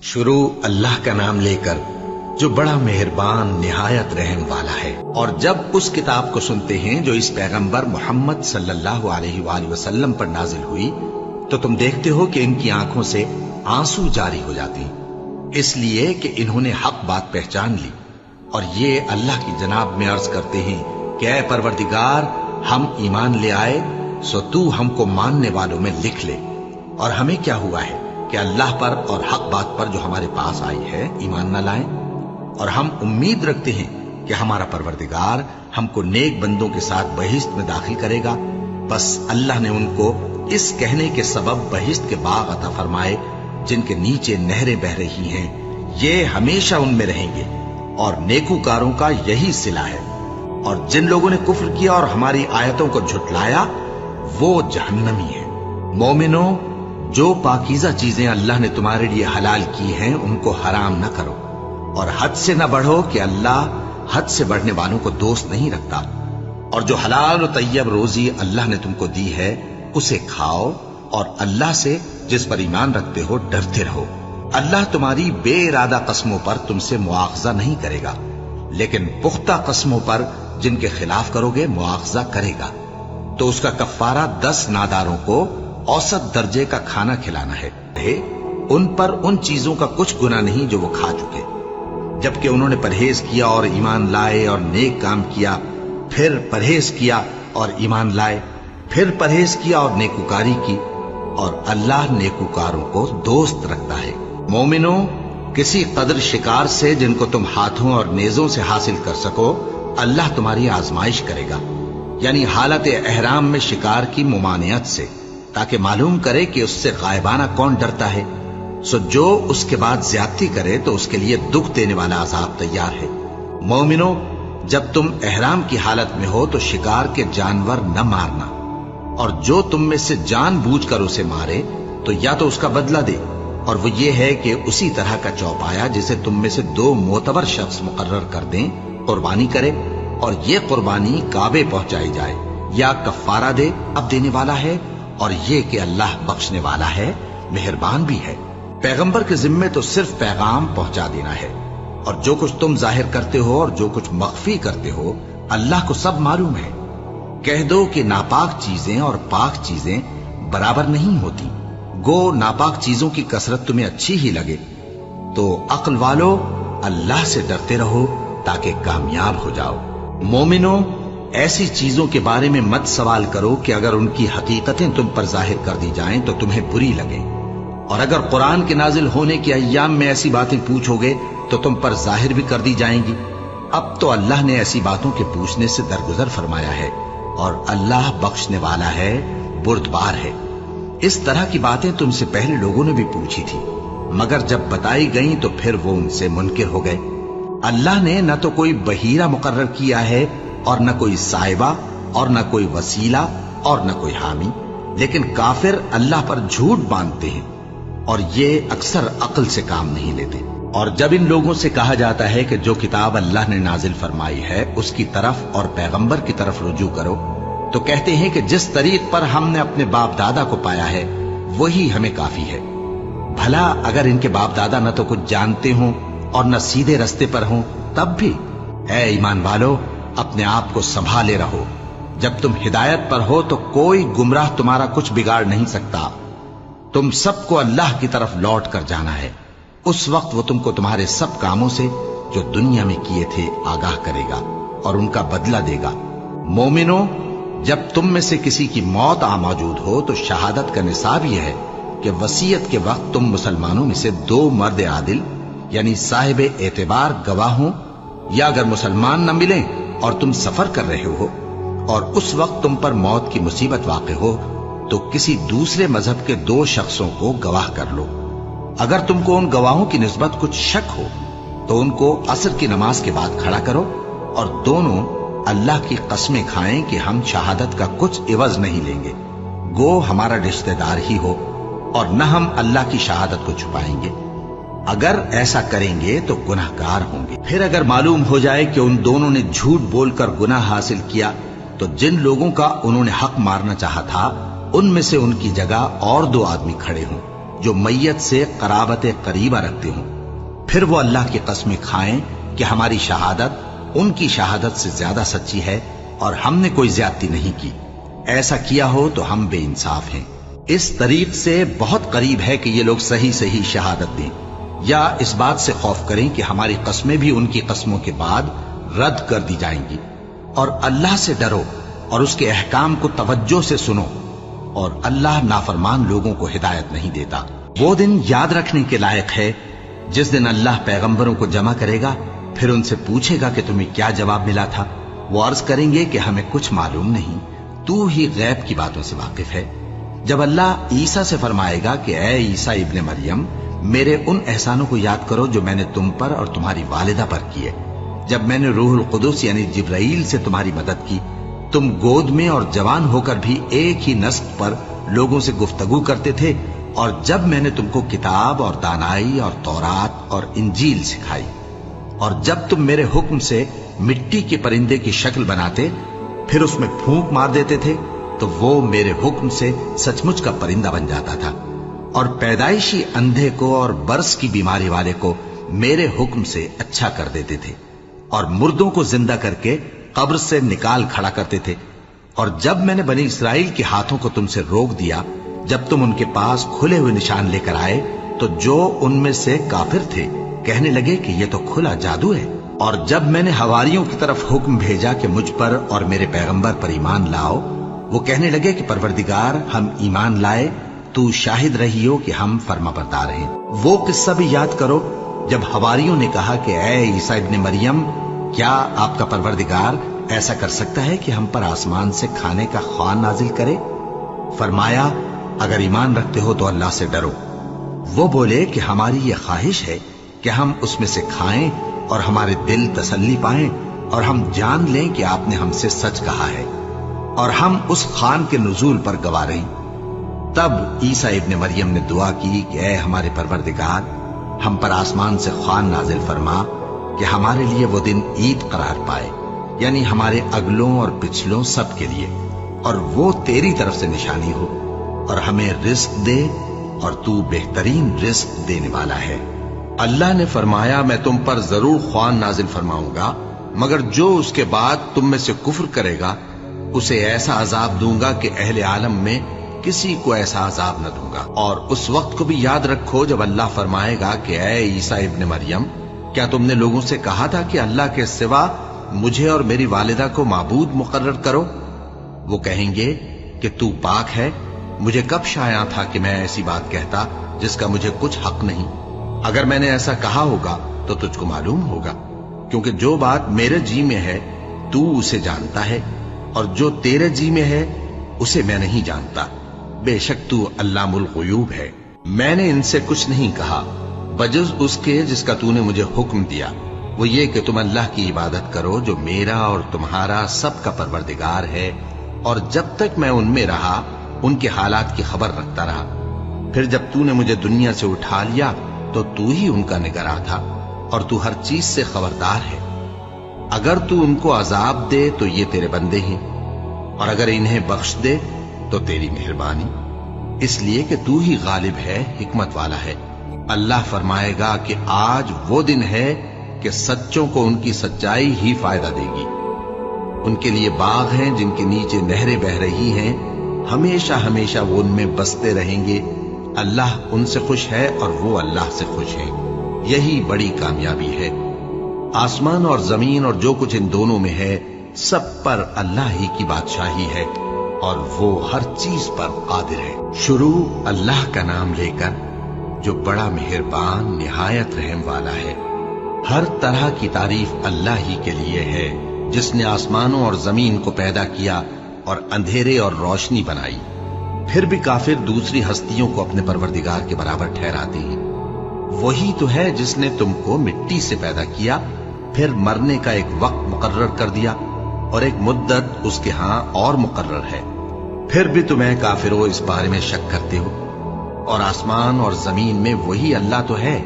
شروع اللہ کا نام لے کر جو بڑا مہربان نہایت رحم والا ہے۔ اور جب اس کتاب کو سنتے ہیں جو اس پیغمبر محمد صلی اللہ علیہ وآلہ وسلم پر نازل ہوئی تو تم دیکھتے ہو کہ ان کی آنکھوں سے آنسو جاری ہو جاتے ہیں، اس لیے کہ انہوں نے حق بات پہچان لی، اور یہ اللہ کی جناب میں عرض کرتے ہیں کہ اے پروردگار، ہم ایمان لے آئے سو تو ہم کو ماننے والوں میں لکھ لے۔ اور ہمیں کیا ہوا ہے کہ اللہ پر اور حق بات پر جو ہمارے پاس آئی ہے ایمان نہ لائیں، اور ہم امید رکھتے ہیں کہ ہمارا پروردگار ہم کو نیک بندوں کے ساتھ بہشت میں داخل کرے گا۔ بس اللہ نے ان کو اس کہنے کے سبب بہشت کے باغ عطا فرمائے جن کے نیچے نہریں بہ رہی ہیں، یہ ہمیشہ ان میں رہیں گے، اور نیکوکاروں کا یہی صلہ ہے۔ اور جن لوگوں نے کفر کیا اور ہماری آیتوں کو جھٹلایا وہ جہنمی ہے۔ مومنوں، جو پاکیزہ چیزیں اللہ نے تمہارے لیے حلال کی ہیں ان کو حرام نہ کرو، اور حد سے نہ بڑھو کہ اللہ حد سے بڑھنے والوں کو دوست نہیں رکھتا، اور جو حلال و طیب روزی اللہ نے تم کو دی ہے اسے کھاؤ، اور اللہ سے جس پر ایمان رکھتے ہو ڈرتے رہو۔ اللہ تمہاری بے ارادہ قسموں پر تم سے مواخذہ نہیں کرے گا، لیکن پختہ قسموں پر جن کے خلاف کرو گے مواخذہ کرے گا۔ تو اس کا کفارہ 10 ناداروں کو اوسط درجے کا کھانا کھلانا ہے۔ ان پر ان چیزوں کا کچھ گناہ نہیں جو وہ کھا چکے، جبکہ انہوں نے پرہیز کیا اور ایمان لائے اور نیک کام کیا، پھر پرہیز کیا اور ایمان لائے، پھر پرہیز کیا اور نیکوکاری کی، اور اللہ نیکوکاروں کو دوست رکھتا ہے۔ مومنوں، کسی قدر شکار سے جن کو تم ہاتھوں اور نیزوں سے حاصل کر سکو اللہ تمہاری آزمائش کرے گا، یعنی حالت احرام میں شکار کی ممانعت سے، تاکہ معلوم کرے کہ اس سے غائبانہ کون ڈرتا ہے۔ سو جو اس کے بعد زیادتی کرے تو اس کے لیے دکھ دینے والا عذاب تیار ہے۔ مومنوں، جب تم احرام کی حالت میں ہو تو شکار کے جانور نہ مارنا، اور جو تم میں سے جان بوجھ کر اسے مارے تو یا تو اس کا بدلہ دے، اور وہ یہ ہے کہ اسی طرح کا چوپایا جسے تم میں سے 2 معتبر شخص مقرر کر دیں قربانی کرے، اور یہ قربانی کعبے پہنچائی جائے، یا کفارہ دے اب دینے والا ہے، اور یہ کہ اللہ بخشنے والا ہے، مہربان بھی ہے۔ پیغمبر کے ذمے تو صرف پیغام پہنچا دینا ہے، اور جو کچھ تم ظاہر کرتے ہو اور جو کچھ مخفی کرتے ہو اللہ کو سب معلوم ہے۔ کہہ دو کہ ناپاک چیزیں اور پاک چیزیں برابر نہیں ہوتی، گو ناپاک چیزوں کی کثرت تمہیں اچھی ہی لگے، تو عقل والو اللہ سے ڈرتے رہو تاکہ کامیاب ہو جاؤ۔ مومنوں، ایسی چیزوں کے بارے میں مت سوال کرو کہ اگر ان کی حقیقتیں تم پر ظاہر کر دی جائیں تو تمہیں بری لگیں، اور اگر قرآن کے نازل ہونے کے ایام میں ایسی باتیں پوچھو گے تو تم پر ظاہر بھی کر دی جائیں گی۔ اب تو اللہ نے ایسی باتوں کے پوچھنے سے درگزر فرمایا ہے، اور اللہ بخشنے والا ہے، بردبار ہے۔ اس طرح کی باتیں تم سے پہلے لوگوں نے بھی پوچھی تھی، مگر جب بتائی گئیں تو پھر وہ ان سے منکر ہو گئے۔ اللہ نے نہ تو کوئی بحیرہ مقرر کیا ہے، اور نہ کوئی صاحبہ، اور نہ کوئی وسیلہ، اور نہ کوئی حامی، لیکن کافر اللہ پر جھوٹ باندھتے ہیں، اور یہ اکثر عقل سے کام نہیں لیتے۔ اور جب ان لوگوں سے کہا جاتا ہے کہ جو کتاب اللہ نے نازل فرمائی ہے اس کی طرف اور پیغمبر کی طرف رجوع کرو، تو کہتے ہیں کہ جس طریق پر ہم نے اپنے باپ دادا کو پایا ہے وہی ہمیں کافی ہے۔ بھلا اگر ان کے باپ دادا نہ تو کچھ جانتے ہوں اور نہ سیدھے رستے پر ہوں تب بھی؟ اے ایمان والو، اپنے آپ کو سنبھالے رہو، جب تم ہدایت پر ہو تو کوئی گمراہ تمہارا کچھ بگاڑ نہیں سکتا۔ تم سب کو اللہ کی طرف لوٹ کر جانا ہے، اس وقت وہ تم کو تمہارے سب کاموں سے جو دنیا میں کیے تھے آگاہ کرے گا اور ان کا بدلہ دے گا۔ مومنوں، جب تم میں سے کسی کی موت آ موجود ہو تو شہادت کا نصاب یہ ہے کہ وصیت کے وقت تم مسلمانوں میں سے 2 مرد عادل یعنی صاحب اعتبار گواہ ہوں، یا اگر مسلمان نہ ملیں اور تم سفر کر رہے ہو اور اس وقت تم پر موت کی مصیبت واقع ہو تو کسی دوسرے مذہب کے 2 شخصوں کو گواہ کر لو۔ اگر تم کو ان گواہوں کی نسبت کچھ شک ہو تو ان کو عصر کی نماز کے بعد کھڑا کرو، اور دونوں اللہ کی قسمیں کھائیں کہ ہم شہادت کا کچھ عوض نہیں لیں گے، گو ہمارا رشتہ دار ہی ہو، اور نہ ہم اللہ کی شہادت کو چھپائیں گے۔ اگر ایسا کریں گے تو گناہ گار ہوں گے۔ پھر اگر معلوم ہو جائے کہ ان دونوں نے جھوٹ بول کر گناہ حاصل کیا تو جن لوگوں کا انہوں نے حق مارنا چاہا تھا ان میں سے ان کی جگہ اور 2 آدمی کھڑے ہوں، जो मैयत से कराबत करीबा रखते हों, फिर वो अल्लाह की कस्में खाएं कि हमारी शहादत उनकी शहादत से ज्यादा सच्ची है और हमने कोई ज्यादती नहीं की। ऐसा किया हो तो हम बेइंसाफ हैं। इस तरीक से बहुत करीब है कि ये लोग सही सही शहादत दें, या इस बात से खौफ करें कि हमारी कस्में भी उनकी कस्मों के बाद रद्द कर दी जाएंगी। और अल्लाह से डरो और उसके अहकाम को तवज्जो से सुनो, और अल्लाह नाफरमान लोगों को हिदायत नहीं देता। वो दिन याद रखने के लायक है जिस दिन अल्लाह पैगंबरों को जमा करेगा, फिर उनसे पूछेगा कि तुम्हें क्या जवाब मिला था। वो अर्ज करेंगे कि हमें कुछ मालूम नहीं, तू ही गैब की बातों से वाकिफ है। जब अल्लाह ईसा से फरमाएगा कि ऐ ईसा इब्ने मरियम, मेरे उन एहसानों को याद करो जो मैंने तुम पर और तुम्हारी वालिदा पर किए। जब मैंने रूहुल कुदुस यानी जिब्राइल से तुम्हारी मदद की, तुम गोद में और जवान होकर भी एक ही नस्ल पर लोगों से गुफ्तगू करते थे, और जब मैंने तुमको किताब और दानाई और तौरात और इंजील सिखाई, और जब तुम मेरे हुक्म से मिट्टी के परिंदे की शक्ल बनाते फिर उसमें फूंक मार देते थे, तो वो मेरे हुक्म से सचमुच का परिंदा बन जाता था। और पैदाइशी अंधे को और बर्स की बीमारी वाले को मेरे हुक्म से अच्छा कर देते थे, और मुर्दों को जिंदा करके कब्र से निकाल खड़ा करते थे। और जब मैंने बनी इसराइल के हाथों को तुमसे रोक दिया, जब तुम उनके पास खुले हुए निशान लेकर आए, तो जो उनमें से काफिर थे कहने लगे कि ये तो खुला जादू है। और जब मैंने हवारियों की तरफ हुक्म भेजा कि मुझ पर और मेरे पैगंबर पर ईमान लाओ, वो कहने लगे कि परवरदिगार, हम ईमान लाए, तू शाहिद रही हो कि हम फर्माबरदार हैं। वो किस्सा भी याद करो जब हवारियों ने कहा कि ऐ ईसा इब्ने मरियम, क्या आपका परवरदिगार ऐसा कर सकता है कि हम पर आसमान से खाने का ख्वान नाजिल करे? फरमाया, अगर ईमान रखते हो तो अल्लाह से डरो। वो बोले कि हमारी ये ख्वाहिश है कि हम उसमें से खाएं और हमारे दिल तसल्ली पाएं, और हम जान लें कि आपने हमसे सच कहा है, और हम उस खान के नुजूल पर गवाह रहीं। तब ईसा इब्ने मरियम ने दुआ की कि ऐ हमारे परवरदिगार, हम पर आसमान से खान नाजिल फरमा कि हमारे लिए वो दिन ईद करार पाए, यानी हमारे अगलों और पिछलों सब के लिए, और वो तेरी तरफ से निशानी हो, और हमें रिस्क दे, और तू बेहतरीन रिस्क देने वाला है। अल्लाह ने फरमाया, मैं तुम पर जरूर ख्वान नाजिल फरमाऊंगा, मगर जो उसके बाद तुम में से कुफ्र करेगा उसे ऐसा अजाब दूंगा कि अहले आलम में किसी को ऐसा अजाब न दूंगा। और उस वक्त को भी याद रखो जब अल्लाह फरमाएगा कि ऐ ईसा इब्ने मरियम, क्या तुमने लोगों से कहा था कि अल्लाह के सिवा मुझे और मेरी वालिदा को माबूद मुकर्रर करो? वो कहेंगे कि तू पाक है, मुझे कब शाया था कि मैं ऐसी बात कहता जिसका मुझे कुछ हक नहीं। अगर मैंने ऐसा कहा होगा तो तुझको मालूम होगा, क्योंकि जो बात मेरे जी में है तू उसे जानता है, और जो तेरे जी में है उसे मैं नहीं जानता। बेशक तू अल्लामुल गुयूब है। मैंने इनसे कुछ नहीं कहा बजज उसके जिसका तूने मुझे हुक्म दिया, वो ये कि तुम अल्लाह की इबादत करो जो मेरा और तुम्हारा सबका परवरदिगार है। और जब तक मैं उनमें रहा उनके हालात की खबर रखता रहा। फिर जब तूने मुझे दुनिया से उठा लिया तो तू ही उनका निगरां था, और तू हर चीज से खबरदार है। अगर तू उनको अजाब दे तो ये तेरे बंदे हैं, और अगर इन्हें बख्श दे तो तेरी मेहरबानी, इसलिए कि तू ही गालिब है, हिकमत वाला है। अल्लाह फरमाएगा कि आज वो दिन है कि सच्चों को उनकी सच्चाई ही फायदा देगी। उनके लिए बाग हैं जिनके नीचे नहरें बह रही हैं, हमेशा हमेशा वो उनमें बसते रहेंगे। अल्लाह उनसे खुश है और वो अल्लाह से खुश है। यही बड़ी कामयाबी है। आसमान और जमीन और जो कुछ इन दोनों में है, सब पर अल्लाह ही की बादशाही है, और वो हर चीज पर कादिर है। शुरू अल्लाह का नाम लेकर जो बड़ा मेहरबान निहायत रहम वाला है। हर तरह की तारीफ अल्लाह ही के लिए है, जिसने आसमानों और जमीन को पैदा किया और अंधेरे और रोशनी बनाई। फिर भी काफिर दूसरी हस्तियों को अपने परवरदिगार के बराबर ठहराते हैं। वही तो है जिसने तुमको मिट्टी से पैदा किया, फिर मरने का एक वक्त मुकर्रर कर दिया, और एक मुद्दत उसके हां और मुकर्रर है। फिर भी तुम्हें काफिरों इस बारे में शक करते हो। और आसमान और जमीन में वही अल्लाह तो है,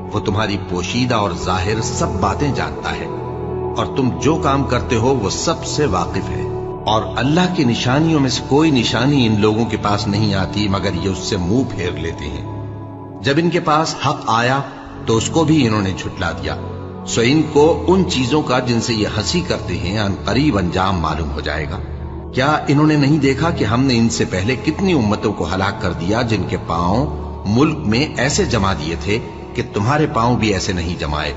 वो तुम्हारी पोशीदा और जाहिर सब बातें जानता है, और तुम जो काम करते हो वो सबसे वाकिफ है। और अल्लाह की निशानियों में से कोई निशानी इन लोगों के पास नहीं आती मगर ये उससे मुंह फेर लेते हैं। जब इनके पास हक आया तो उसको भी इन्होंने झुटला दिया। सो इनको उन चीजों का जिनसे ये हंसी करते हैं अनकरीब अंजाम मालूम हो जाएगा। क्या इन्होंने नहीं देखा कि हमने इनसे पहले कितनी उम्मतों को हलाक कर दिया जिनके पांव मुल्क में ऐसे जमा दिए थे कि तुम्हारे पांव भी ऐसे नहीं जमाए,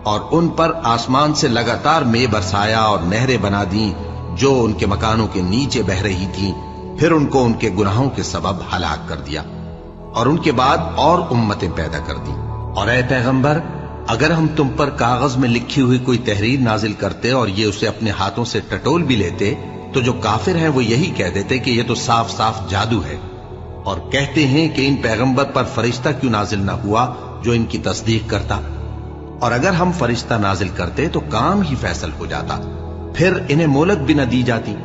और उन पर आसमान से लगातार मेघ बरसाया और नहरें बना दी जो उनके मकानों के नीचे बह रही थी। फिर उनको उनके गुनाहों के सबब हलाक कर दिया और उनके बाद और उम्मतें पैदा कर दी। और ऐ पैगंबर, अगर हम तुम पर कागज में लिखी हुई कोई तहरीर नाजिल करते और ये उसे अपने हाथों से टटोल भी लेते तो जो काफिर हैं वो यही कह देते कि ये तो साफ साफ जादू है, और कहते हैं कि इन पैगंबर पर फरिश्ता क्यों नाजिल ना हुआ जो इनकी तस्दीक करता। और अगर हम फरिश्ता नाजिल करते तो काम ही फैसल हो जाता, फिर इन्हें मोहलत भी न दी जाती।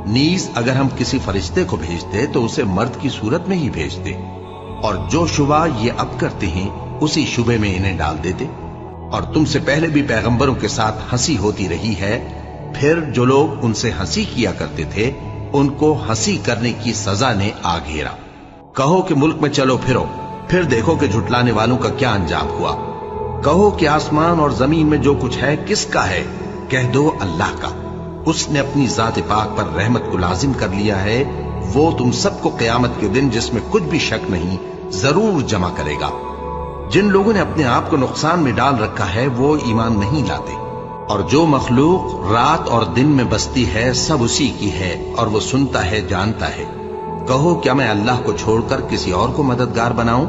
नीज अगर हम किसी फरिश्ते को भेजते तो उसे मर्द की सूरत में ही भेजते, और जो शुबा ये अब करते हैं उसी शुबे में इन्हें डाल देते। और तुमसे पहले भी पैगंबरों के साथ हंसी होती रही है, फिर जो लोग उनसे हंसी किया करते थे उनको हंसी करने की सजा ने आ घेरा। कहो कि मुल्क में चलो फिरो, फिर देखो कि झुटलाने वालों का क्या अंजाम हुआ। कहो कि आसमान और जमीन में जो कुछ है किसका है? कह दो अल्लाह का। उसने अपनी जात पाक पर रहमत को लाजिम कर लिया है। वो तुम सबको क़यामत के दिन, जिसमें कुछ भी शक नहीं, जरूर जमा करेगा। जिन लोगों ने अपने आप को नुकसान में डाल रखा है वो ईमान नहीं लाते, और जो मखलूक रात और दिन में बसती है सब उसी की है, और वो सुनता है, जानता है। कहो क्या मैं अल्लाह को छोड़कर किसी और को मददगार बनाऊं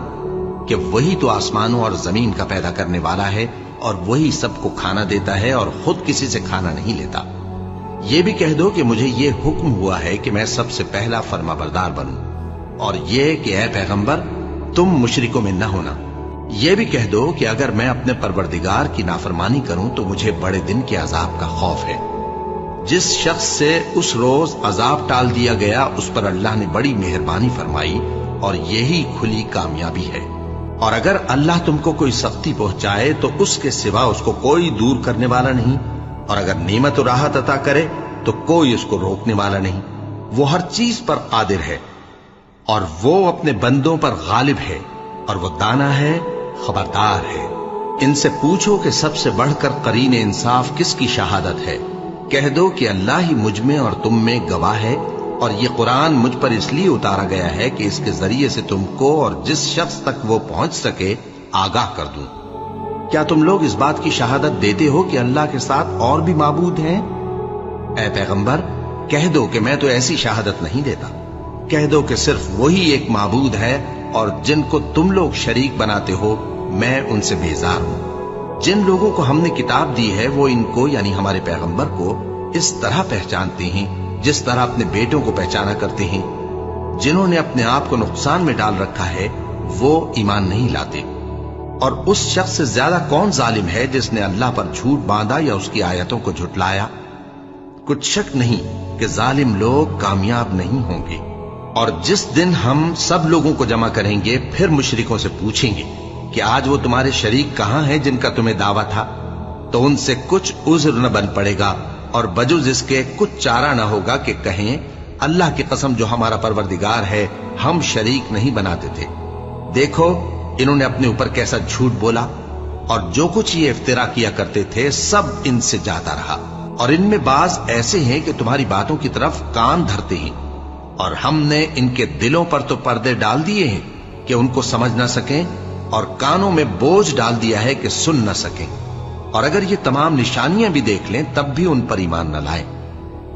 कि वही तो आसमानों और जमीन का पैदा करने वाला है, और वही सबको खाना देता है और खुद किसी से खाना नहीं लेता। ये भी कह दो कि मुझे ये हुक्म हुआ है कि मैं सबसे पहला फरमाबरदार बनूं, और ये कि ऐ पैगंबर तुम मुशरिकों में न होना। ये भी कह दो कि अगर मैं अपने परवरदिगार की नाफरमानी करूं तो मुझे बड़े दिन के अजाब का खौफ है। जिस शख्स से उस रोज अजाब टाल दिया गया उस पर अल्लाह ने बड़ी मेहरबानी फरमाई, और यही खुली कामयाबी है। और अगर अल्लाह तुमको कोई सख्ती पहुंचाए तो उसके सिवा उसको कोई दूर करने वाला नहीं, और अगर नेमत और राहत अता करे तो कोई उसको रोकने वाला नहीं। वो हर चीज पर कादिर है, और वो अपने बंदों पर गालिब है, और वो दाना है, खबरदार है। इनसे पूछो कि सबसे बढ़कर करीन इंसाफ किसकी शहादत है? कह दो कि अल्लाह ही मुझ में और तुम में गवाह है, और ये कुरान मुझ पर इसलिए उतारा गया है कि इसके जरिए से तुमको और जिस शख्स तक वो पहुंच सके आगाह कर दूं। क्या तुम लोग इस बात की शहादत देते हो कि अल्लाह के साथ और भी माबूद हैं? ऐ पैगंबर, कह दो कि मैं तो ऐसी शहादत नहीं देता। कह दो कि सिर्फ वही एक माबूद है, और जिनको तुम लोग शरीक बनाते हो मैं उनसे बेजार हूं। जिन लोगों को हमने किताब दी है वो इनको यानी हमारे पैगंबर को इस तरह पहचानते हैं जिस तरह अपने बेटों को पहचाना करते हैं। जिन्होंने अपने आप को नुकसान में डाल रखा है वो ईमान नहीं लाते। और उस शख्स से ज्यादा कौन जालिम है जिसने अल्लाह पर झूठ बांधा या उसकी आयतों को झुटलाया? कुछ शक नहीं कि जालिम लोग कामयाब नहीं होंगे। और जिस दिन हम सब लोगों को जमा करेंगे फिर मुशरिकों से पूछेंगे कि आज वो तुम्हारे शरीक कहां हैं जिनका तुम्हें दावा था, तो उनसे कुछ उज्र न बन पड़ेगा और बजुज इसके कुछ चारा न होगा कि कहें अल्लाह की कसम जो हमारा परवरदिगार है हम शरीक नहीं बनाते थे। देखो इन्होंने अपने ऊपर कैसा झूठ बोला, और जो कुछ ये इफ्तिरा किया करते थे सब इनसे जाता रहा। और इनमें बाज ऐसे हैं कि तुम्हारी बातों की तरफ कान धरते हैं, और हमने इनके दिलों पर तो पर्दे डाल दिए हैं कि उनको समझ ना सकें, और कानों में बोझ डाल दिया है कि सुन न सकें। और अगर ये तमाम निशानियां भी देख लें तब भी उन पर ईमान न लाएं।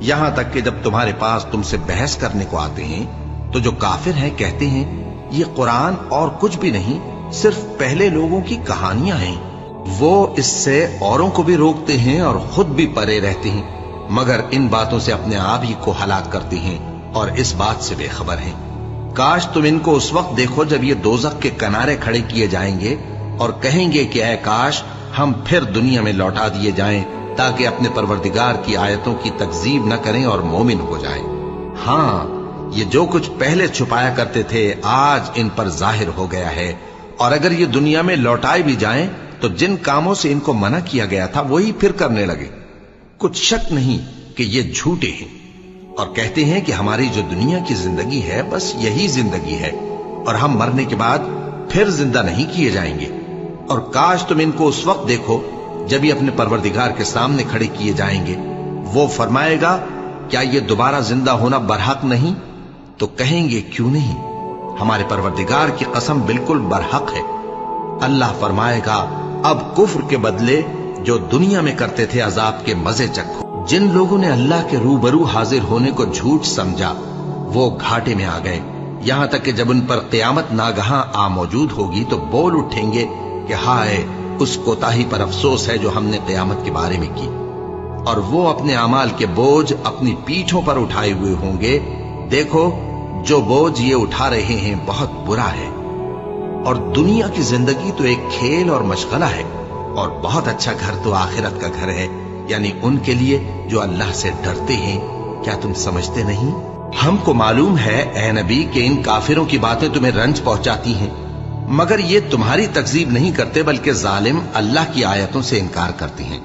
यहां तक कि जब तुम्हारे पास तुमसे बहस करने को आते हैं तो जो काफिर हैं कहते हैं ये कुरान और कुछ भी नहीं, सिर्फ पहले लोगों की कहानियां हैं। वो इससे औरों को भी रोकते हैं और खुद भी परे रहते हैं, मगर इन बातों से अपने आप ही को हलाक करते हैं और इस बात से बेखबर हैं। काश तुम इनको उस वक्त देखो जब ये दोजख के किनारे खड़े किए जाएंगे और कहेंगे कि ऐ काश हम फिर दुनिया में लौटा दिए जाएं ताकि अपने परवरदिगार की आयतों की तकजीब न करें और मोमिन हो जाएं। हाँ, ये जो कुछ पहले छुपाया करते थे आज इन पर जाहिर हो गया है, और अगर ये दुनिया में लौटाए भी जाएं तो जिन कामों से इनको मना किया गया था वही फिर करने लगे। कुछ शक नहीं कि ये झूठे हैं और कहते हैं कि हमारी जो दुनिया की जिंदगी है बस यही जिंदगी है और हम मरने के बाद फिर जिंदा नहीं किए जाएंगे। और काश तुम इनको उस वक्त देखो जब ये अपने परवरदिगार के सामने खड़े किए जाएंगे। वो फरमाएगा, क्या ये दोबारा जिंदा होना बरहक नहीं? तो कहेंगे, क्यों नहीं, हमारे परवरदिगार की कसम बिल्कुल बरहक है। अल्लाह फरमाएगा, अब कुफ्र के बदले जो दुनिया में करते थे अजाब के मजे चखो। जिन लोगों ने अल्लाह के रूबरू हाजिर होने को झूठ समझा वो घाटे में आ गए, यहां तक कि जब उन पर क़यामत नागहां आ मौजूद होगी तो बोल उठेंगे कि हाय, उस कोताही पर अफसोस है जो हमने क़यामत के बारे में की। और वो अपने अमाल के बोझ अपनी पीठों पर उठाए हुए होंगे। देखो, जो बोझ ये उठा रहे हैं बहुत बुरा है। और दुनिया की जिंदगी तो एक खेल और मशगला है, और बहुत अच्छा घर तो आखिरत का घर है, यानी उनके लिए जो अल्लाह से डरते हैं। क्या तुम समझते नहीं? हमको मालूम है ए नबी कि इन काफिरों की बातें तुम्हें रंज पहुंचाती हैं, मगर ये तुम्हारी तकजीब नहीं करते, बल्कि जालिम अल्लाह की आयतों से इनकार करते हैं।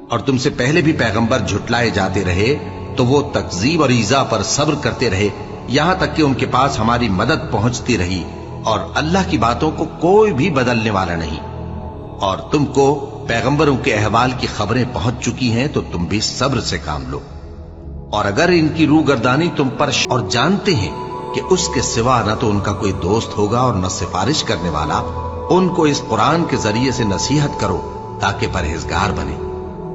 और तुमसे पहले भी पैगंबर झुटलाए जाते रहे तो वो तकजीब और ईजा पर सब्र करते रहे, यहां तक कि उनके पास हमारी मदद पहुंचती रही, और अल्लाह की बातों को कोई भी बदलने वाला नहीं। और तुमको पैगंबरों के अहवाल की खबरें पहुंच चुकी हैं, तो तुम भी सब्र से काम लो। और अगर इनकी रूगर्दानी तुम पर और जानते हैं कि उसके सिवा न तो उनका कोई दोस्त होगा और न सिफारिश करने वाला, उनको इस कुरान के जरिए से नसीहत करो ताकि परहेजगार बने।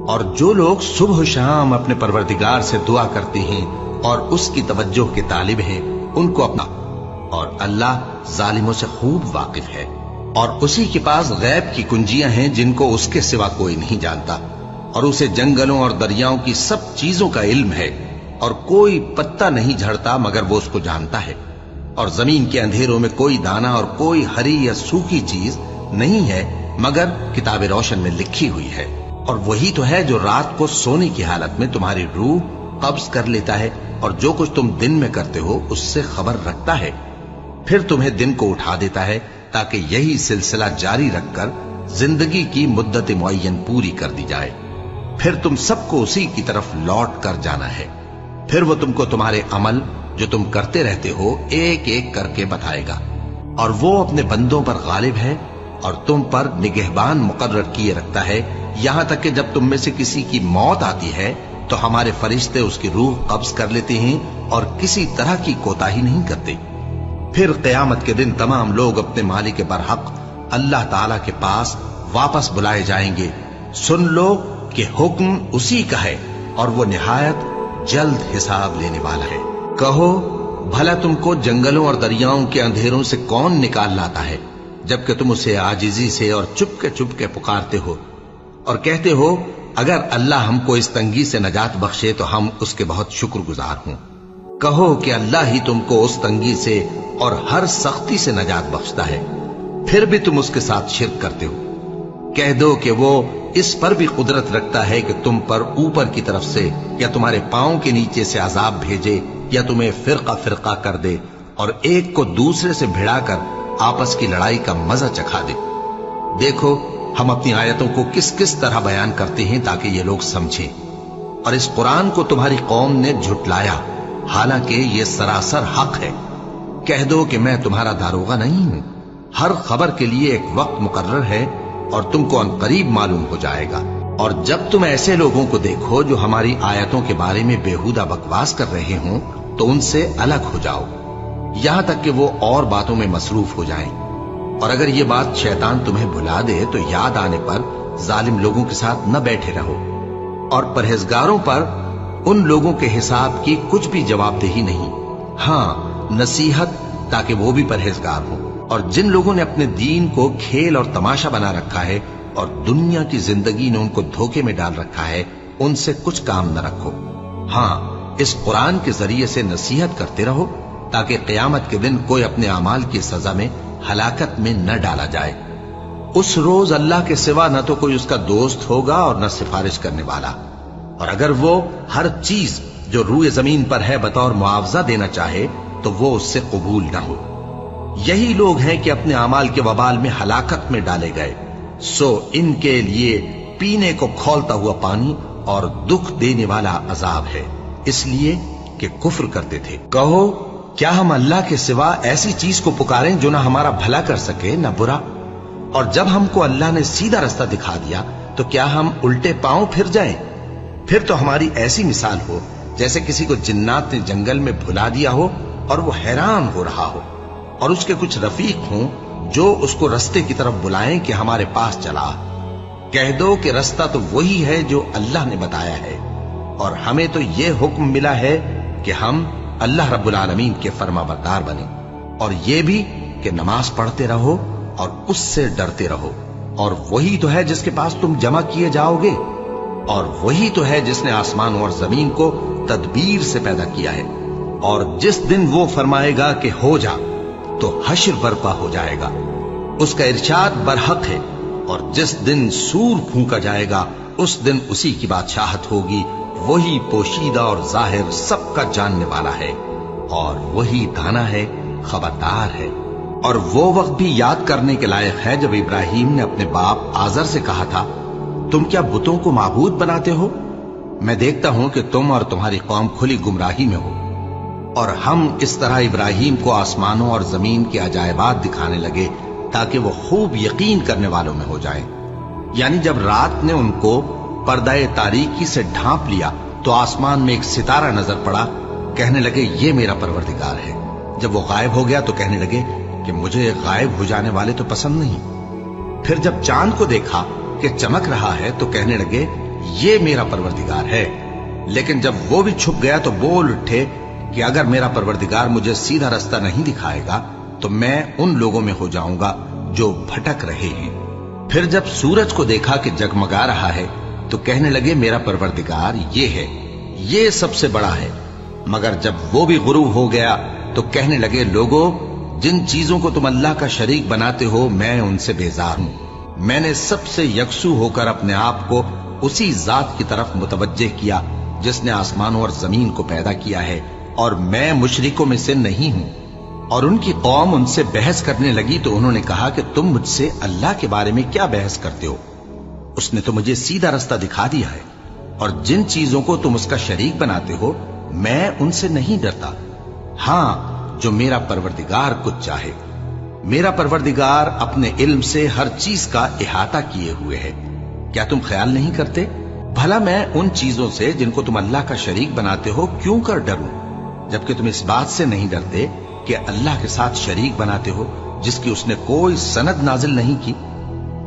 और जो लोग सुबह शाम अपने परवरदिगार से दुआ करते हैं और उसकी तवज्जो के तालिब हैं, उनको अपना। और अल्लाह जालिमों से खूब वाकिफ है, और उसी के पास गैब की कुंजियां हैं जिनको उसके सिवा कोई नहीं जानता। और उसे जंगलों और दरियाओं की सब चीजों का इल्म है, और कोई पत्ता नहीं झड़ता मगर वो उसको जानता है। और जमीन के अंधेरों में कोई दाना और कोई हरी या सूखी चीज नहीं है मगर किताब रोशन में लिखी हुई है। और वही तो है जो रात को सोने की हालत में तुम्हारी रूह कब्ज कर लेता है, और जो कुछ तुम दिन में करते हो उससे खबर रखता है, फिर तुम्हें दिन को उठा देता है ताकि यही सिलसिला जारी रखकर जिंदगी की मुद्दत मुअय्यन पूरी कर दी जाए। फिर तुम सबको उसी की तरफ लौट कर जाना है। फिर वो तुमको तुम्हारे अमल जो तुम करते रहते हो एक एक करके बताएगा। और वो अपने बंदों पर गालिब है और तुम पर निगहबान मुकर्रर किए रखता है, यहां तक कि जब तुम में से किसी की मौत आती है तो हमारे फरिश्ते उसकी रूह कब्ज कर लेते हैं और किसी तरह की कोताही नहीं करते। फिर क़यामत के दिन तमाम लोग अपने मालिक बरहक अल्लाह ताला के पास वापस बुलाए जाएंगे। सुन लो कि हुक्म उसी का है और वो निहायत जल्द हिसाब लेने वाला है। कहो, भला तुमको जंगलों और दरियाओं के अंधेरों से कौन निकाल लाता है, जबकि तुम उसे आजिजी से और चुपके पुकारते हो और कहते हो, अगर अल्लाह हमको इस तंगी से नजात बख्शे तो हम उसके बहुत शुक्रगुजार हों। कहो कि अल्लाह ही तुमको उस तंगी से और हर सख्ती से नजात बख्शता है, फिर भी तुम उसके साथ शिर्क करते हो। कह दो कि वो इस पर भी कुदरत रखता है कि तुम पर ऊपर की तरफ से या तुम्हारे पांव के नीचे से अजाब भेजे, या तुम्हें फिरका फिरका कर दे और एक को दूसरे से भिड़ाकर आपस की लड़ाई का मजा चखा दे। देखो, हम अपनी आयतों को किस किस तरह बयान करते हैं ताकि ये लोग समझें। और इस कुरान को तुम्हारी कौम ने झुटलाया, हालांकि ये सरासर हक है। कह दो कि मैं तुम्हारा दारोगा नहीं हूं। हर खबर के लिए एक वक्त मुकर्रर है और तुमको अनकरीब मालूम हो जाएगा। और जब तुम ऐसे लोगों को देखो जो हमारी आयतों के बारे में बेहुदा बकवास कर रहे हों तो उनसे अलग हो जाओ, यहां तक कि वो और बातों में मसरूफ हो जाएं। और अगर ये बात शैतान तुम्हें भुला दे तो याद आने पर जालिम लोगों के साथ न बैठे रहो। और परहेजगारों पर उन लोगों के हिसाब की कुछ भी जवाबदेही नहीं, हाँ नसीहत, ताकि वो भी परहेजगार हो। और जिन लोगों ने अपने दीन को खेल और तमाशा बना रखा है और दुनिया की जिंदगी ने उनको धोखे में डाल रखा है, उनसे कुछ काम न रखो। हाँ, इस कुरान के जरिए से नसीहत करते रहो ताकि क़यामत के दिन कोई अपने अमाल की सजा में हलाकत में न डाला जाए। उस रोज अल्लाह के सिवा न तो कोई उसका दोस्त होगा और न सिफारिश करने वाला। और अगर वो हर चीज जो रूए जमीन पर है बतौर मुआवजा देना चाहे तो वो उससे कबूल न हो। यही लोग हैं कि अपने अमाल के वबाल में हलाकत में डाले गए। सो इनके लिए पीने को खौलता हुआ पानी और दुख देने वाला अजाब है, इसलिए कि कुफ्र करते थे। कहो, क्या हम अल्लाह के सिवा ऐसी चीज को पुकारें जो ना हमारा भला कर सके ना बुरा? और जब हमको अल्लाह ने सीधा रास्ता दिखा दिया तो क्या हम उल्टे पांव फिर जाएं? फिर तो हमारी ऐसी मिसाल हो जैसे किसी को जिन्नात ने जंगल में भुला दिया हो और वो हैरान हो रहा हो, और उसके कुछ रफीक हों जो उसको रास्ते की तरफ बुलाएं कि हमारे पास चला। कह दो कि रास्ता तो वही है जो अल्लाह ने बताया है, और हमें तो ये हुक्म मिला है कि हम अल्लाह रब्बुल आलमीन के फरमाबरदार बने, और ये भी कि नमाज पढ़ते रहो और उससे डरते रहो। और वही तो है जिसके पास तुम जमा किए जाओगे, और वही तो है जिसने आसमान और जमीन को तदबीर से पैदा किया है। और जिस दिन वो फरमाएगा कि हो जा, तो हश्र बर्पा हो जाएगा, उसका इरशाद बरहक है। और जिस दिन सूर फूंका जाएगा उस दिन उसी की बादशाहत होगी। वही पोशीदा और जाहिर सबका जानने वाला है, और वही दाना है, खबरदार है। और वो वक्त भी याद करने के लायक है जब इब्राहिम ने अपने बाप आजर से कहा था, तुम क्या बुतों को माबूद बनाते हो? मैं देखता हूं कि तुम और तुम्हारी कौम खुली गुमराही में हो। और हम इस तरह इब्राहिम को आसमानों और जमीन के अजायबात दिखाने लगे ताकि वो खूब यकीन करने वालों में हो जाए। यानी जब रात ने उनको पर्दाए तारीकी से ढांप लिया तो आसमान में एक सितारा नजर पड़ा। कहने लगे ये मेरा परवरदिगार है। जब वो गायब हो गया तो कहने लगे कि मुझे गायब हो जाने वाले तो पसंद नहीं। फिर जब चांद को देखा कि चमक रहा है तो कहने लगे ये मेरा परवरदिगार है। लेकिन जब वो भी छुप गया तो बोल उठे कि अगर मेरा परवरदिगार मुझे सीधा रास्ता नहीं दिखाएगा तो मैं उन लोगों में हो जाऊंगा जो भटक रहे हैं। फिर जब सूरज को देखा कि जगमगा रहा है तो कहने लगे मेरा परवरदिगार ये है, ये सबसे बड़ा है। मगर जब वो भी गुरूब हो गया तो कहने लगे लोगों, जिन चीजों को तुम अल्लाह का शरीक बनाते हो मैं उनसे बेजार हूं। मैंने सबसे यकसू होकर अपने आप को उसी जात की तरफ मुतवज्जे किया जिसने आसमानों और जमीन को पैदा किया है, और मैं मुशरिकों में से नहीं हूं। और उनकी कौम उनसे बहस करने लगी तो उन्होंने कहा कि तुम मुझसे अल्लाह के बारे में क्या बहस करते हो? उसने तो मुझे सीधा रास्ता दिखा दिया है, और जिन चीजों को तुम उसका शरीक बनाते हो मैं उनसे नहीं डरता। हां, जो मेरा परवरदिगार कुछ चाहे। मेरा परवरदिगार अपने इल्म से हर चीज का इहाता किए हुए है। क्या तुम ख्याल नहीं करते? भला मैं उन चीजों से जिनको तुम अल्लाह का शरीक बनाते हो क्यों कर डरूं, जबकि तुम इस बात से नहीं डरते कि अल्लाह के साथ शरीक बनाते हो जिसकी उसने कोई सनद नाजिल नहीं की।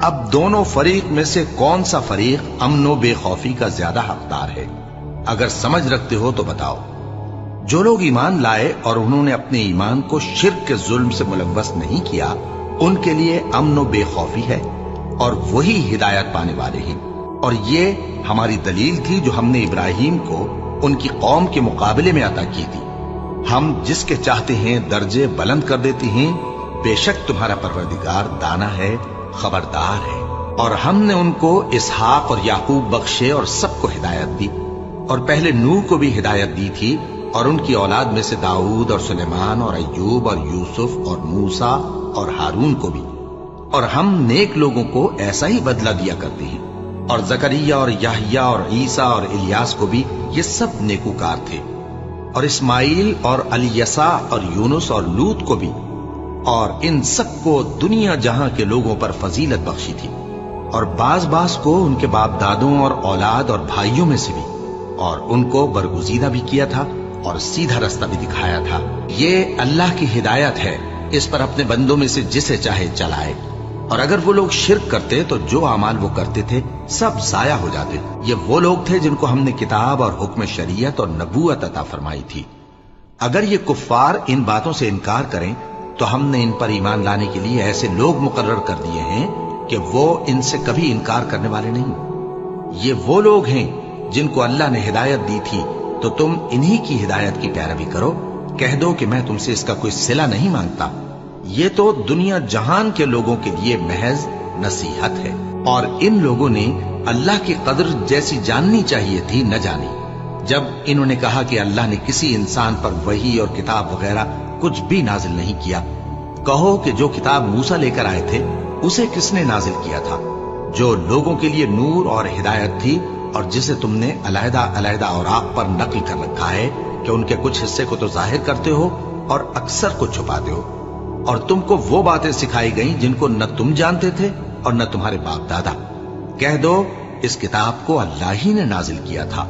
अब दोनों फरीक में से कौन सा फरीक अमनो बेखौफी का ज्यादा हकदार है? अगर समझ रखते हो तो बताओ। जो लोग ईमान लाए और उन्होंने अपने ईमान को शिर्क के जुल्म से मुलव्वस नहीं किया उनके लिए अमनो बेखौफी है, और वही हिदायत पाने वाले हैं। और ये हमारी दलील थी जो हमने इब्राहिम को उनकी कौम के मुकाबले में अता की थी। हम जिसके चाहते हैं दर्जे बुलंद कर देते हैं। बेशक तुम्हारा परवरदिगार दाना है, खबरदार है। और हमने उनको इसहाक और याकूब बख्शे और सबको हिदायत दी, और पहले नूह को भी हिदायत दी थी, और उनकी औलाद में से दाऊद और सुलेमान और अय्यूब और यूसुफ और मूसा और हारून को भी। और हम नेक लोगों को ऐसा ही बदला दिया करते हैं। और जकरिया और याहिया और ईसा और इलियास को भी ये सब नेकूकार थे। और इस्माइल और अलीयसा और यूनुस और लूत को भी। और इन सबको दुनिया जहां के लोगों पर फजीलत बख्शी थी। और बाज बाज को उनके बाप दादों और औलाद और भाइयों में से भी। और उनको बरगुजीदा भी किया था और सीधा रास्ता भी दिखाया था। ये अल्लाह की हिदायत है, इस पर अपने बंदों में से जिसे चाहे चलाए। और अगर वो लोग शिर्क करते तो जो अमाल वो करते थे सब जाया हो जाते। ये वो लोग थे जिनको हमने किताब और हुक्म शरीयत और नबूवत अता फरमाई थी। अगर ये कुफ्फार इन बातों से इनकार करें तो हमने इन पर ईमान लाने के लिए ऐसे लोग मुकर्रर कर दिए हैं कि वो इनसे कभी इनकार करने वाले नहीं। ये वो लोग हैं जिनको अल्लाह ने हिदायत दी थी, तो तुम इन्हीं की हिदायत की पैरवी करो। कह दो कि मैं तुमसे इसका कोई सिला नहीं मांगता। ये तो दुनिया जहान के लोगों के लिए महज नसीहत है। और इन लोगों ने अल्लाह की कदर जैसी जाननी चाहिए थी न जानी। जब इन्होंने कहा कि अल्लाह ने किसी इंसान पर वही और किताब वगैरह कुछ भी नाजिल नहीं किया, कहो कि जो किताब मूसा लेकर आए थे उसे किसने नाजिल किया था, जो लोगों के लिए नूर और हिदायत थी, और जिसे तुमने अलहदा अलहदा औराक पर नकल कर रखा है कि उनके कुछ हिस्से को तो जाहिर करते हो और अक्सर को छुपाते हो, और तुमको वो बातें सिखाई गईं जिनको न तुम जानते थे और न तुम्हारे बाप दादा। कह दो इस किताब को अल्लाह ही ने नाजिल किया था।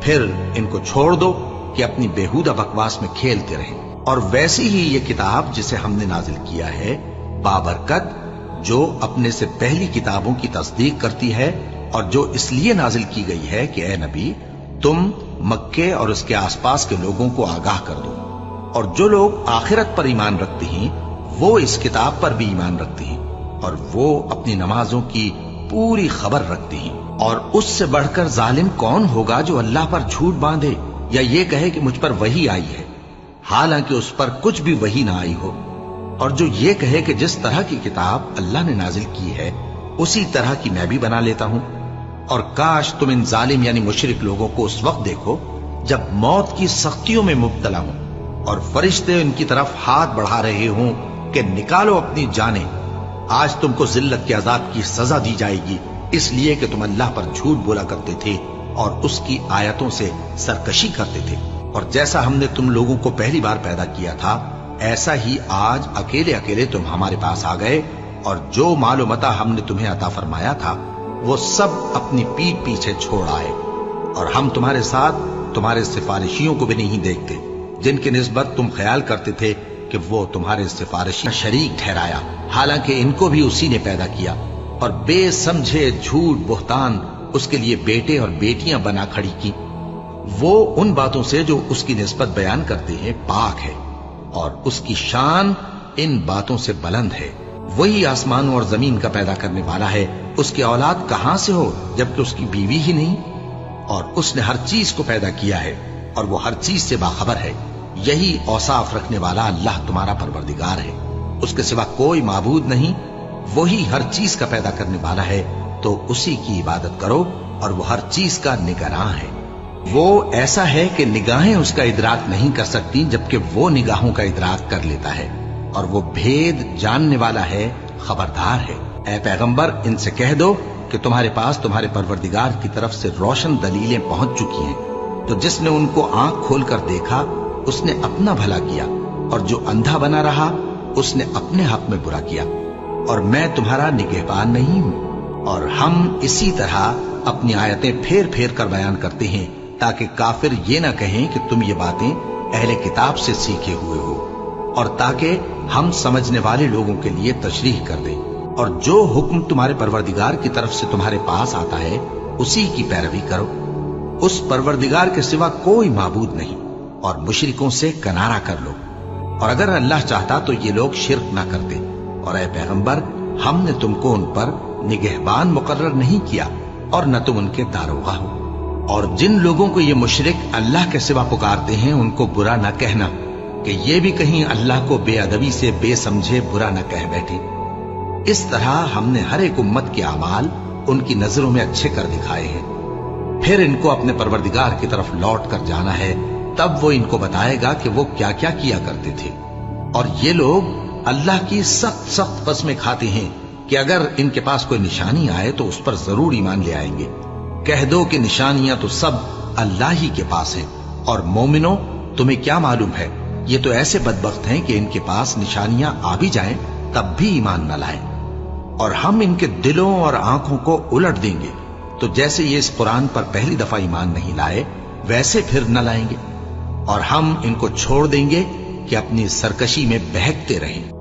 फिर इनको छोड़ दो कि अपनी बेहुदा बकवास में खेलते रहें। और वैसी ही ये किताब जिसे हमने नाजिल किया है बाबरकत, जो अपने से पहली किताबों की तस्दीक करती है और जो इसलिए नाजिल की गई है कि ए नबी, तुम मक्के और उसके आसपास के लोगों को आगाह कर दो। और जो लोग आखिरत पर ईमान रखते हैं वो इस किताब पर भी ईमान रखते हैं, और वो अपनी नमाजों की पूरी खबर रखते हैं। और उससे बढ़कर जालिम कौन होगा जो अल्लाह पर झूठ बांधे या ये कहे कि मुझ पर वही आई है, हालांकि उस पर कुछ भी वही ना आई हो। और जो ये कहे कि जिस तरह की किताब अल्लाह ने नाजिल की है उसी तरह की मैं भी बना लेता हूं। और काश तुम इन जालिम यानी मुशरिक लोगों को उस वक्त देखो जब मौत की सख्तियों में मुब्तला हो और फरिश्ते उनकी तरफ हाथ बढ़ा रहे हों कि निकालो अपनी जानें, आज तुमको जिल्लत के अजाब की सजा दी जाएगी, इसलिए कि तुम अल्लाह पर झूठ बोला करते थे और उसकी आयतों से सरकशी करते थे। और जैसा हमने तुम लोगों को पहली बार पैदा किया था, ऐसा ही आज अकेले अकेले तुम हमारे पास आ गए, और जो मालो मता हमने तुम्हें अता फरमाया था वो सब अपनी पीठ पीछे छोड़ आए। और हम तुम्हारे साथ तुम्हारे सिफारिशियों को भी नहीं देखते जिनकी निस्बत तुम ख्याल करते थे कि वो तुम्हारे सिफारिशी शरीक ठहराया, हालांकि इनको भी उसी ने पैदा किया। और बेसमझे झूठ बुहतान उसके लिए बेटे और बेटियां बना खड़ी की। वो उन बातों से जो उसकी निस्बत बयान करते हैं पाक है, और उसकी शान इन बातों से बुलंद है। वही आसमानों और जमीन का पैदा करने वाला है, उसकी औलाद कहां से हो जबकि उसकी बीवी ही नहीं। और उसने हर चीज को पैदा किया है और वो हर चीज से बाखबर है। यही औसाफ रखने वाला अल्लाह तुम्हारा परवरदिगार है, उसके सिवा कोई माबूद नहीं। वही हर चीज का पैदा करने वाला है, तो उसी की इबादत करो, और वो हर चीज का निगरान है। वो ऐसा है कि निगाहें उसका इदराक नहीं कर सकती, जबकि वो निगाहों का इदराक कर लेता है। और वो भेद जानने वाला है, खबरदार है। ऐ पैगंबर, इनसे कह दो कि तुम्हारे पास तुम्हारे परवरदिगार की तरफ से रोशन दलीलें पहुंच चुकी हैं। तो जिसने उनको आंख खोलकर देखा उसने अपना भला किया, और जो अंधा बना रहा उसने अपने हक में बुरा किया। और मैं तुम्हारा निगहबान नहीं हूं। और हम इसी तरह अपनी आयतें फेर फेर कर बयान करते हैं ताकि काफिर ये ना कहें कि तुम ये बातें अहले किताब से सीखे हुए हो, और ताकि हम समझने वाले लोगों के लिए तशरीह कर दें। और जो हुक्म तुम्हारे परवरदिगार की तरफ से तुम्हारे पास आता है उसी की पैरवी करो। उस परवरदिगार के सिवा कोई माबूद नहीं, और मुशरिकों से किनारा कर लो। और अगर अल्लाह चाहता तो ये लोग शिर्क ना करते। और ऐ पैगंबर, हमने तुमको उन पर निगहबान मुकर्रर नहीं किया और न तुम उनके दारोगा हो। और जिन लोगों को ये मुशरिक अल्लाह के सिवा पुकारते हैं उनको बुरा न कहना कि ये भी कहीं अल्लाह को बेअदबी से बेसमझे बुरा न कह बैठे। इस तरह हमने हर एक उम्मत के अमाल उनकी नजरों में अच्छे कर दिखाए हैं। फिर इनको अपने परवरदिगार की तरफ लौट कर जाना है, तब वो इनको बताएगा कि वो क्या क्या किया करते थे। और ये लोग अल्लाह की सख्त सख्त कसमें खाते हैं कि अगर इनके पास कोई निशानी आए तो उस पर जरूर ईमान ले आएंगे। कह दो कि निशानियां तो सब अल्लाह ही के पास हैं, और मोमिनो, तुम्हें क्या मालूम है, ये तो ऐसे बदबख्त हैं कि इनके पास निशानियां आ भी जाएं तब भी ईमान न लाएं। और हम इनके दिलों और आंखों को उलट देंगे, तो जैसे ये इस कुरान पर पहली दफा ईमान नहीं लाए वैसे फिर न लाएंगे। और हम इनको छोड़ देंगे कि अपनी सरकशी में बहकते रहें।